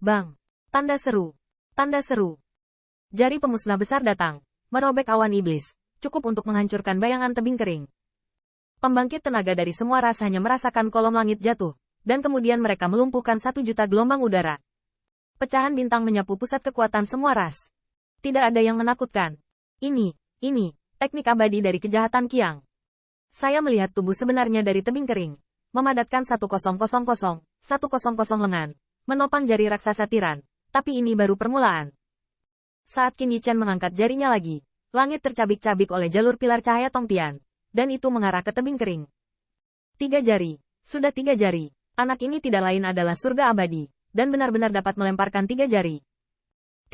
Bang! Tanda seru. Tanda seru. Jari pemusnah besar datang, merobek awan iblis, cukup untuk menghancurkan bayangan tebing kering. Pembangkit tenaga dari semua ras hanya merasakan kolom langit jatuh, dan kemudian mereka melumpuhkan 1 juta gelombang udara. Pecahan bintang menyapu pusat kekuatan semua ras. Tidak ada yang menakutkan. Ini, teknik abadi dari kejahatan Qiang. Saya melihat tubuh sebenarnya dari tebing kering, memadatkan 1000 lengan, menopang jari raksasa tiran, tapi ini baru permulaan. Saat Qin Yichen mengangkat jarinya lagi, langit tercabik-cabik oleh jalur pilar cahaya Tongtian, dan itu mengarah ke tebing kering. 3 jari, sudah 3 jari, anak ini tidak lain adalah surga abadi, dan benar-benar dapat melemparkan 3 jari.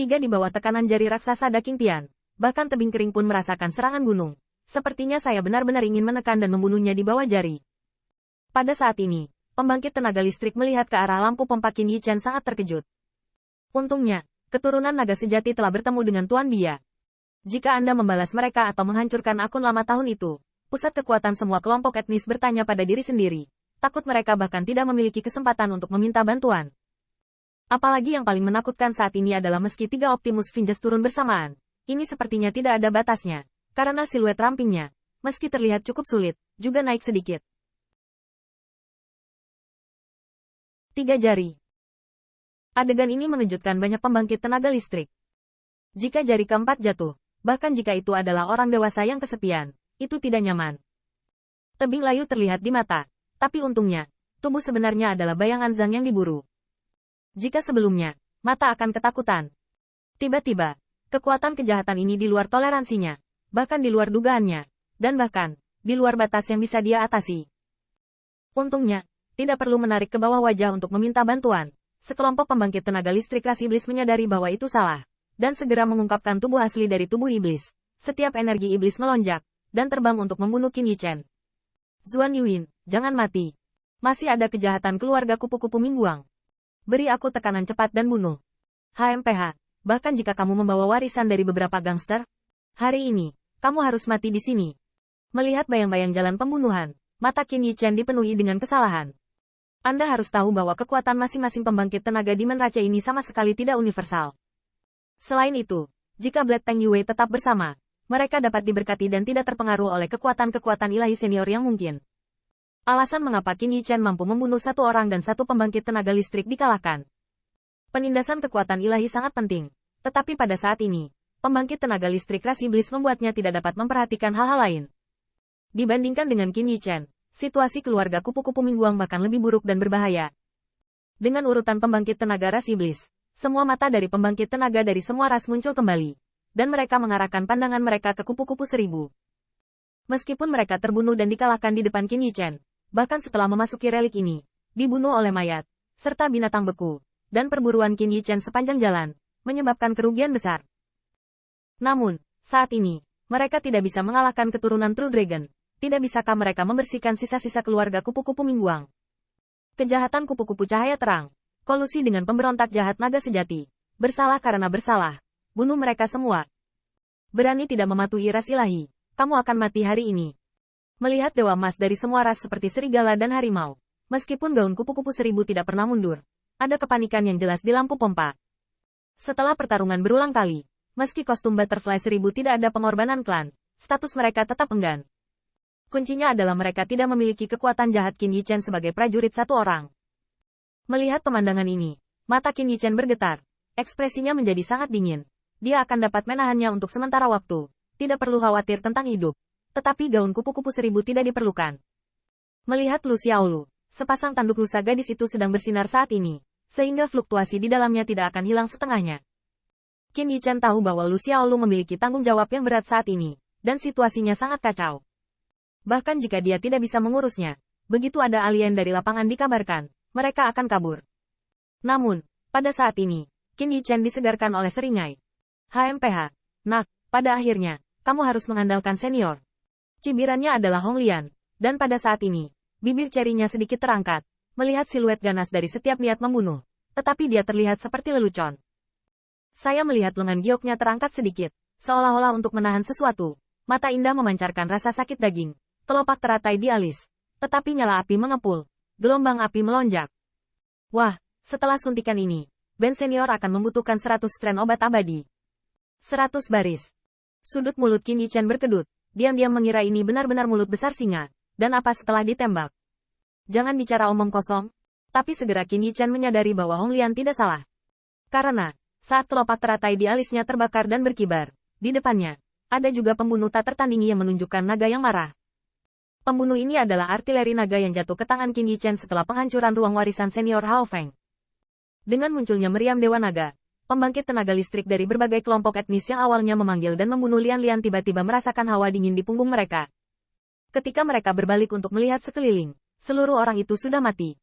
3 di bawah tekanan jari raksasa Daking Tian, bahkan tebing kering pun merasakan serangan gunung. Sepertinya saya benar-benar ingin menekan dan membunuhnya di bawah jari. Pada saat ini, pembangkit tenaga listrik melihat ke arah lampu pompa Qin Yichen sangat terkejut. Untungnya, keturunan naga sejati telah bertemu dengan Tuan Bia. Jika Anda membalas mereka atau menghancurkan akun lama tahun itu, pusat kekuatan semua kelompok etnis bertanya pada diri sendiri, takut mereka bahkan tidak memiliki kesempatan untuk meminta bantuan. Apalagi yang paling menakutkan saat ini adalah meski 3 Optimus Finjas turun bersamaan, ini sepertinya tidak ada batasnya, karena siluet rampingnya, meski terlihat cukup sulit, juga naik sedikit. 3 jari. Adegan ini mengejutkan banyak pembangkit tenaga listrik. Jika jari keempat jatuh, bahkan jika itu adalah orang dewasa yang kesepian, itu tidak nyaman. Tebing layu terlihat di mata, tapi untungnya, tubuh sebenarnya adalah bayangan Zhang yang diburu. Jika sebelumnya, mata akan ketakutan. Tiba-tiba, kekuatan kejahatan ini di luar toleransinya, bahkan di luar dugaannya, dan bahkan, di luar batas yang bisa dia atasi. Untungnya, tidak perlu menarik ke bawah wajah untuk meminta bantuan. Sekelompok pembangkit tenaga listrik ras iblis menyadari bahwa itu salah, dan segera mengungkapkan tubuh asli dari tubuh iblis. Setiap energi iblis melonjak, dan terbang untuk membunuh Qin Yichen. Zuan Yuin, jangan mati. Masih ada kejahatan keluarga kupu-kupu Mingguang. Beri aku tekanan cepat dan bunuh. HMPH, bahkan jika kamu membawa warisan dari beberapa gangster, hari ini, kamu harus mati di sini. Melihat bayang-bayang jalan pembunuhan, mata Qin Yichen dipenuhi dengan kesalahan. Anda harus tahu bahwa kekuatan masing-masing pembangkit tenaga di Menrace ini sama sekali tidak universal. Selain itu, jika Black Tang Yue tetap bersama, mereka dapat diberkati dan tidak terpengaruh oleh kekuatan-kekuatan ilahi senior yang mungkin. Alasan mengapa Qin Yichen mampu membunuh 1 orang dan 1 pembangkit tenaga listrik dikalahkan. Penindasan kekuatan ilahi sangat penting, tetapi pada saat ini, pembangkit tenaga listrik ras iblis membuatnya tidak dapat memperhatikan hal-hal lain. Dibandingkan dengan Qin Yichen, situasi keluarga kupu-kupu Mingguang bahkan lebih buruk dan berbahaya. Dengan urutan pembangkit tenaga ras iblis, semua mata dari pembangkit tenaga dari semua ras muncul kembali, dan mereka mengarahkan pandangan mereka ke kupu-kupu 1000. Meskipun mereka terbunuh dan dikalahkan di depan Qin Yichen, bahkan setelah memasuki relik ini, dibunuh oleh mayat, serta binatang beku, dan perburuan Qin Yichen sepanjang jalan, menyebabkan kerugian besar. Namun, saat ini, mereka tidak bisa mengalahkan keturunan True Dragon. Tidak bisakah mereka membersihkan sisa-sisa keluarga kupu-kupu Mingguang? Kejahatan kupu-kupu cahaya terang, kolusi dengan pemberontak jahat naga sejati, bersalah karena bersalah, bunuh mereka semua. Berani tidak mematuhi ras ilahi, kamu akan mati hari ini. Melihat dewa emas dari semua ras seperti serigala dan harimau, meskipun gaun kupu-kupu 1000 tidak pernah mundur, ada kepanikan yang jelas di lampu pompa. Setelah pertarungan berulang kali, meski kostum Butterfly 1000 tidak ada pengorbanan klan, status mereka tetap enggan. Kuncinya adalah mereka tidak memiliki kekuatan jahat Qin Yichen sebagai prajurit 1 orang. Melihat pemandangan ini, mata Qin Yichen bergetar, ekspresinya menjadi sangat dingin. Dia akan dapat menahannya untuk sementara waktu, tidak perlu khawatir tentang hidup. Tetapi gaun kupu-kupu 1000 tidak diperlukan. Melihat Lu Xiaolu, sepasang tanduk rusa gadis itu sedang bersinar saat ini, sehingga fluktuasi di dalamnya tidak akan hilang setengahnya. Qin Yichen tahu bahwa Lu Xiaolu memiliki tanggung jawab yang berat saat ini, dan situasinya sangat kacau. Bahkan jika dia tidak bisa mengurusnya, begitu ada alien dari lapangan dikabarkan, mereka akan kabur. Namun, pada saat ini, Qin Yichen disegarkan oleh seringai. HMPH, nak, pada akhirnya, kamu harus mengandalkan senior. Cibirannya adalah Hong Lian, dan pada saat ini, bibir cerinya sedikit terangkat, melihat siluet ganas dari setiap niat membunuh, tetapi dia terlihat seperti lelucon. Saya melihat lengan gioknya terangkat sedikit, seolah-olah untuk menahan sesuatu. Mata indah memancarkan rasa sakit daging. Kelopak teratai di alis. Tetapi nyala api mengepul. Gelombang api melonjak. Wah, setelah suntikan ini, band senior akan membutuhkan 100 strain obat abadi. 100 baris. Sudut mulut Qin Yichen berkedut. Diam-diam mengira ini benar-benar mulut besar singa. Dan apa setelah ditembak? Jangan bicara omong kosong. Tapi segera Qin Yichen menyadari bahwa Hong Lian tidak salah. Karena, saat kelopak teratai di alisnya terbakar dan berkibar, di depannya, ada juga pembunuh tak tertandingi yang menunjukkan naga yang marah. Pembunuh ini adalah artileri naga yang jatuh ke tangan Qin Yichen setelah penghancuran ruang warisan senior Hao Feng. Dengan munculnya meriam Dewa Naga, pembangkit tenaga listrik dari berbagai kelompok etnis yang awalnya memanggil dan membunuh Lian-Lian tiba-tiba merasakan hawa dingin di punggung mereka. Ketika mereka berbalik untuk melihat sekeliling, seluruh orang itu sudah mati.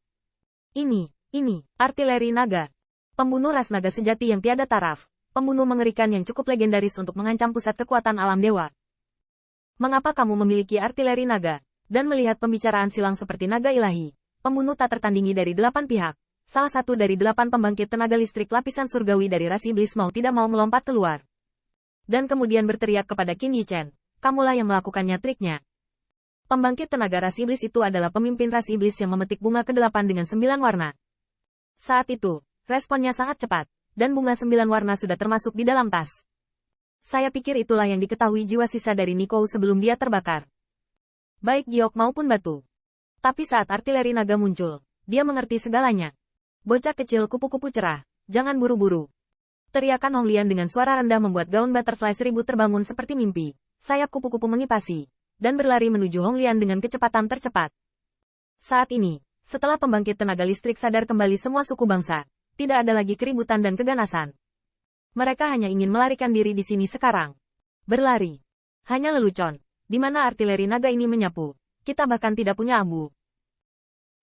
Ini, artileri naga. Pembunuh ras naga sejati yang tiada taraf, pembunuh mengerikan yang cukup legendaris untuk mengancam pusat kekuatan alam dewa. Mengapa kamu memiliki artileri naga? Dan melihat pembicaraan silang seperti naga ilahi, pembunuh tak tertandingi dari 8 pihak. Salah satu dari 8 pembangkit tenaga listrik lapisan surgawi dari ras iblis mau tidak mau melompat keluar. Dan kemudian berteriak kepada Qin Yichen, kamulah yang melakukannya triknya. Pembangkit tenaga ras iblis itu adalah pemimpin ras iblis yang memetik bunga ke-8 dengan 9 warna. Saat itu, responnya sangat cepat, dan bunga 9 warna sudah termasuk di dalam tas. Saya pikir itulah yang diketahui jiwa sisa dari Nikou sebelum dia terbakar. Baik giok maupun batu. Tapi saat artileri naga muncul, dia mengerti segalanya. Bocah kecil kupu-kupu cerah, jangan buru-buru. Teriakan Hong Lian dengan suara rendah membuat gaun butterfly 1000 terbangun seperti mimpi. Sayap kupu-kupu mengipasi, dan berlari menuju Hong Lian dengan kecepatan tercepat. Saat ini, setelah pembangkit tenaga listrik sadar kembali semua suku bangsa, tidak ada lagi keributan dan keganasan. Mereka hanya ingin melarikan diri di sini sekarang. Berlari. Hanya lelucon. Di mana artileri naga ini menyapu, kita bahkan tidak punya abu.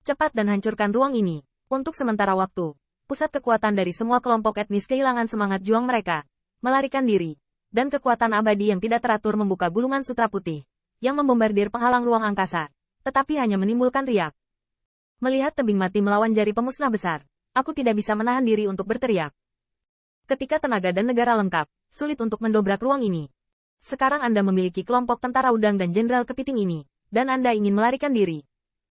Cepat dan hancurkan ruang ini. Untuk sementara waktu, pusat kekuatan dari semua kelompok etnis kehilangan semangat juang mereka, melarikan diri, dan kekuatan abadi yang tidak teratur membuka gulungan sutra putih, yang membombardir penghalang ruang angkasa, tetapi hanya menimbulkan riak. Melihat tebing mati melawan jari pemusnah besar, aku tidak bisa menahan diri untuk berteriak. Ketika tenaga dan negara lengkap, sulit untuk mendobrak ruang ini. Sekarang Anda memiliki kelompok tentara udang dan jenderal kepiting ini, dan Anda ingin melarikan diri.